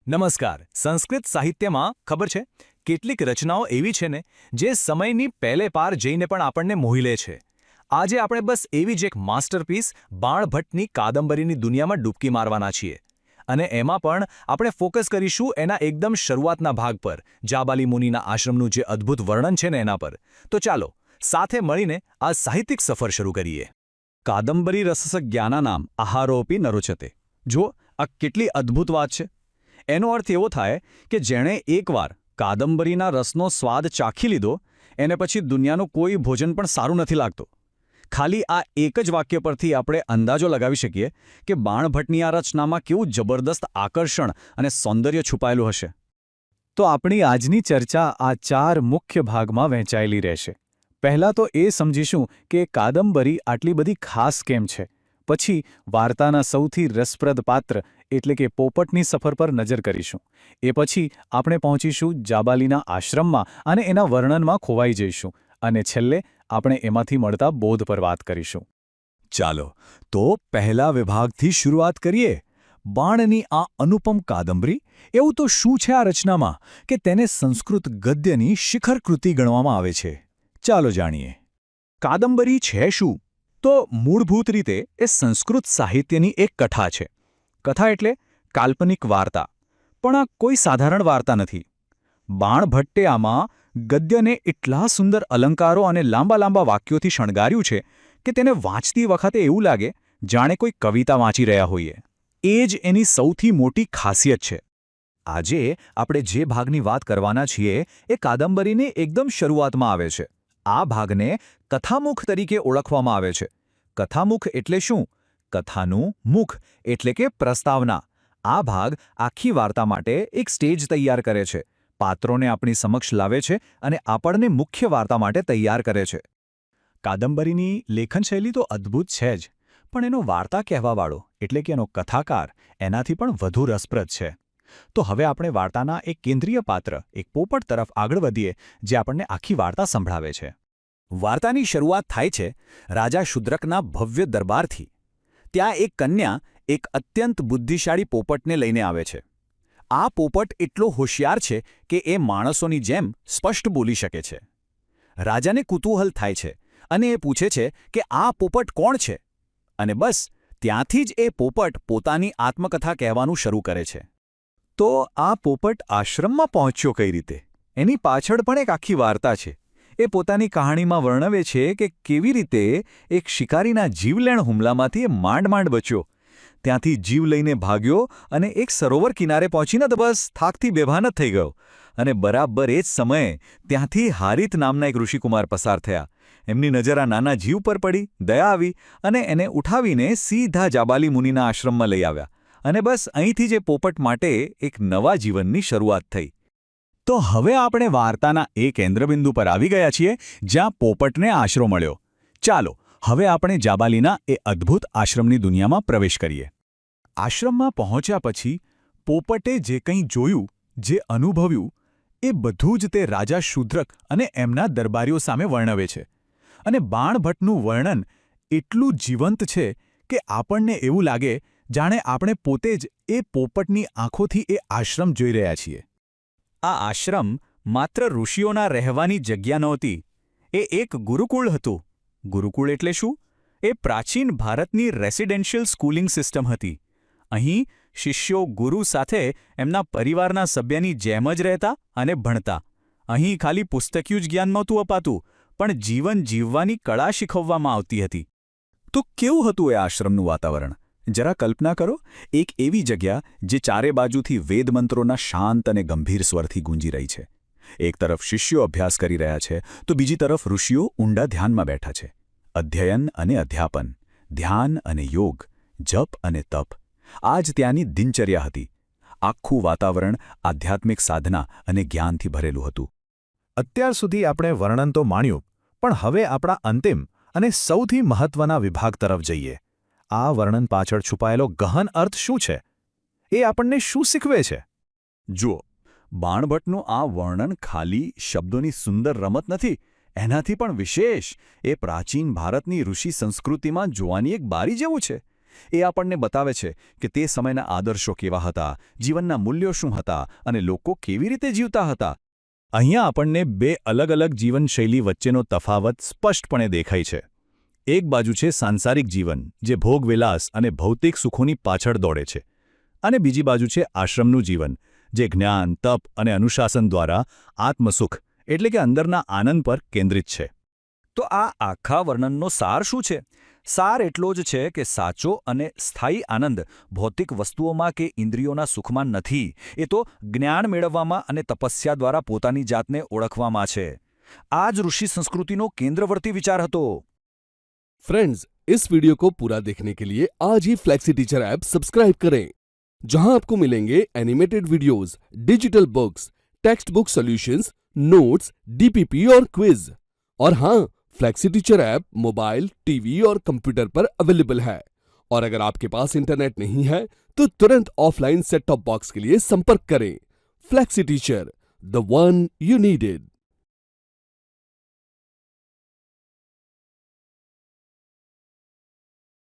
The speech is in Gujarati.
નમસ્કાર. સંસ્કૃત સાહિત્યમાં ખબર છે કેટલીક રચનાઓ એવી છે ને જે સમયની પહેલે પાર જઈને પણ આપણને મોહી લે છે. આજે આપણે બસ એવી જ એક માસ્ટરપીસ બાણભટ્ટની કાદંબરીની દુનિયામાં ડૂબકી મારવાના છીએ. અને એમાં પણ આપણે ફોકસ કરીશું એના એકદમ શરૂઆતના ભાગ પર, જાબાલી મુનિના આશ્રમનું જે અદ્ભુત વર્ણન છે ને એના પર. તો ચાલો સાથે મળીને આ સાહિત્યિક સફર શરૂ કરીએ. કાદંબરી રસસ જ્ઞાનાનામ આહારોપી નરોચતે. જો આ કેટલી અદ્ભુત વાત છે. એનો અર્થ એવો થાય કે જેણે એકવાર કાદંબરીના રસનો સ્વાદ ચાખી લીધો એને પછી દુનિયાનું કોઈ ભોજન પણ સારું નથી લાગતું. ખાલી આ એક જ વાક્ય પરથી આપણે અંદાજો લગાવી શકીએ કે બાણભટ્ટની આ રચનામાં કેવું જબરદસ્ત આકર્ષણ અને સૌંદર્ય છુપાયેલું હશે. તો આપણી આજની ચર્ચા આ 4 મુખ્ય ભાગમાં વહેંચાયેલી રહેશે. પહેલાં તો એ સમજીશું કે કાદંબરી આટલી બધી ખાસ કેમ છે. પછી વાર્તાના સૌથી રસપ્રદ પાત્ર એટલે કે પોપટની સફર પર નજર કરીશું. એ પછી આપણે પહોંચીશું જાબાલીના આશ્રમમાં અને એના વર્ણનમાં ખોવાઈ જઈશું. અને છેલ્લે આપણે એમાંથી મળતા બોધ પર વાત કરીશું. ચાલો તો પહેલા વિભાગથી શરૂઆત કરીએ. બાણની આ અનુપમ કાદંબરી. એવું તો શું છે આ રચનામાં કે તેને સંસ્કૃત ગદ્યની શિખર કૃતિ ગણવામાં આવે છે? ચાલો જાણીએ. કાદંબરી છે શું? તો મૂળભૂત રીતે એ સંસ્કૃત સાહિત્યની એક કથા છે. કથા એટલે કાલ્પનિક વાર્તા. પણ આ કોઈ સાધારણ વાર્તા નથી. બાણભટ્ટે આમાં ગદ્યને એટલા સુંદર અલંકારો અને લાંબા લાંબા વાક્યોથી શણગાર્યું છે કે તેને વાંચતી વખતે એવું લાગે જાણે કોઈ કવિતા વાંચી રહ્યા હોઈએ. એ જ એની સૌથી મોટી ખાસિયત છે. આજે આપણે જે ભાગની વાત કરવાના છીએ એ કાદંબરીની એકદમ શરૂઆતમાં આવે છે. આ ભાગને કથામુખ તરીકે ઓળખવામાં આવે છે. કથામુખ એટલે શું? કથાનું મુખ એટલે કે પ્રસ્તાવના. આ ભાગ આખી વાર્તા માટે એક સ્ટેજ તૈયાર કરે છે, પાત્રોને આપણી સમક્ષ લાવે છે અને આપણને મુખ્ય વાર્તા માટે તૈયાર કરે છે. કાદંબરીની લેખનશૈલી તો અદ્ભુત છે જ, પણ એનો વાર્તા કહેવાવાળો એટલે કે એનો કથાકાર એનાથી પણ વધુ રસપ્રદ છે. તો હવે આપણે વાર્તાના એક કેન્દ્રીય પાત્ર, એક પોપટ તરફ આગળ વધીએ જે આપણને આખી વાર્તા સંભળાવે છે. વાર્તાની શરૂઆત થાય છે રાજા શુદ્રકના ભવ્ય દરબારથી. ત્યાં એક કન્યા એક અત્યંત બુદ્ધિશાળી પોપટને લઈને આવે છે. આ પોપટ એટલો હોશિયાર છે કે એ માણસોની જેમ સ્પષ્ટ બોલી શકે છે. રાજાને કુતૂહલ થાય છે અને એ પૂછે છે કે આ પોપટ કોણ છે? અને બસ ત્યાંથી જ એ પોપટ પોતાની આત્મકથા કહેવાનું શરૂ કરે છે. તો આ પોપટ આશ્રમમાં પહોંચ્યો કઈ રીતે? એની પાછળ પણ એક આખી વાર્તા છે. એ પોતાની કહાણીમાં વર્ણવે છે કે કેવી રીતે એક શિકારીના જીવલેણ હુમલામાંથી માંડ માંડ બચ્યો. ત્યાંથી જીવ લઈને ભાગ્યો અને એક સરોવર કિનારે પહોંચીને તો બસ થાકથી બેભાન જ થઈ ગયો. અને બરાબર એ જ સમયે ત્યાંથી હારિત નામના એક ઋષિકુમાર પસાર થયા. એમની નજર આ નાના જીવ પર પડી, દયા આવી અને એને ઉઠાવીને સીધા જાબાલી મુનિના આશ્રમમાં લઈ આવ્યા. અને બસ અહીંથી જ એ પોપટ માટે એક નવા જીવનની શરૂઆત થઈ. તો હવે આપણે વાર્તાના એ કેન્દ્રબિંદુ પર આવી ગયા છીએ જ્યાં પોપટને આશરો મળ્યો. ચાલો હવે આપણે જાબાલીના એ અદ્ભુત આશ્રમની દુનિયામાં પ્રવેશ કરીએ. આશ્રમમાં પહોંચ્યા પછી પોપટે જે કંઈ જોયું, જે અનુભવ્યું, એ બધું જ તે રાજા શુદ્રક અને એમના દરબારીઓ સામે વર્ણવે છે. અને બાણભટ્ટનું વર્ણન એટલું જીવંત છે કે આપણને એવું લાગે જાણે આપણે પોતે જ એ પોપટની આંખોથી એ આશ્રમ જોઈ રહ્યા છીએ. આ આશ્રમ માત્ર ઋષિઓના રહેવાની જગ્યા નહોતી. એ એક ગુરુકુળ હતું. ગુરુકુળ એટલે શું? એ પ્રાચીન ભારતની રેસિડેન્શિયલ સ્કૂલિંગ સિસ્ટમ હતી. અહીં શિષ્યો ગુરુ સાથે એમના પરિવારના સભ્યની જેમ જ રહેતા અને ભણતા. અહીં ખાલી પુસ્તકિયું જ જ્ઞાન નહોતું અપાતું, પણ જીવન જીવવાની કળા શીખવવામાં આવતી હતી. તો કેવું હતું એ આશ્રમનું વાતાવરણ? જરા કલ્પના કરો, એક એવી જગ્યા જે ચારે બાજુથી વેદમંત્રોના શાંત અને ગંભીર સ્વરથી ગુંજી રહી છે. એક તરફ શિષ્યો અભ્યાસ કરી રહ્યા છે તો બીજી તરફ ઋષિઓ ઊંડા ધ્યાનમાં બેઠા છે. અધ્યયન અને અધ્યાપન, ધ્યાન અને યોગ, જપ અને તપ, આ જ ત્યાંની દિનચર્યા હતી. આખું વાતાવરણ આધ્યાત્મિક સાધના અને જ્ઞાનથી ભરેલું હતું. અત્યાર સુધી આપણે વર્ણન તો માણ્યું, પણ હવે આપણા અંતિમ અને સૌથી મહત્વના વિભાગ તરફ જઈએ. આ વર્ણન પાછળ છુપાયેલો ગહન અર્થ શું છે? એ આપણને શું શીખવે છે? જુઓ, બાણભટ્ટનું આ વર્ણન ખાલી શબ્દોની સુંદર રમત નથી. એનાથી પણ વિશેષ એ પ્રાચીન ભારતની ઋષિ સંસ્કૃતિમાં જોવાની એક બારી જેવું છે. એ આપણને બતાવે છે કે તે સમયના આદર્શો કેવા હતા, જીવનના મૂલ્યો શું હતા અને લોકો કેવી રીતે જીવતા હતા. અહીંયા આપણને બે અલગ અલગ જીવનશૈલી વચ્ચેનો તફાવત સ્પષ્ટપણે દેખાય છે. એક બાજુ છે સાંસારિક જીવન, જે ભોગવિલાસ અને ભૌતિક સુખોની પાછળ દોડે છે, અને બીજી બાજુ છે આશ્રમનું જીવન, જે જ્ઞાન, તપ અને અનુશાસન દ્વારા આત્મસુખ એટલે કે અંદરના આનંદ પર કેન્દ્રિત છે. તો આ આખા વર્ણનનો સાર શું છે? સાર એટલો જ છે કે સાચો અને સ્થાયી આનંદ ભૌતિક વસ્તુઓમાં કે ઇન્દ્રિયોના સુખમાં નથી. એ તો જ્ઞાન મેળવવામાં અને તપસ્યા દ્વારા પોતાની જાતને ઓળખવામાં છે. આ જ ઋષિ સંસ્કૃતિનો કેન્દ્રવર્તી વિચાર હતો. फ्रेंड्स, इस वीडियो को पूरा देखने के लिए आज ही फ्लेक्सी टीचर ऐप सब्सक्राइब करें, जहां आपको मिलेंगे animated videos, digital books, text book solutions, notes, DPP और क्विज. और हाँ, flexi teacher app mobile, TV और कंप्यूटर पर अवेलेबल है. और अगर आपके पास इंटरनेट नहीं है तो तुरंत ऑफलाइन सेट टॉप बॉक्स के लिए संपर्क करें. Flexi teacher, the one you needed.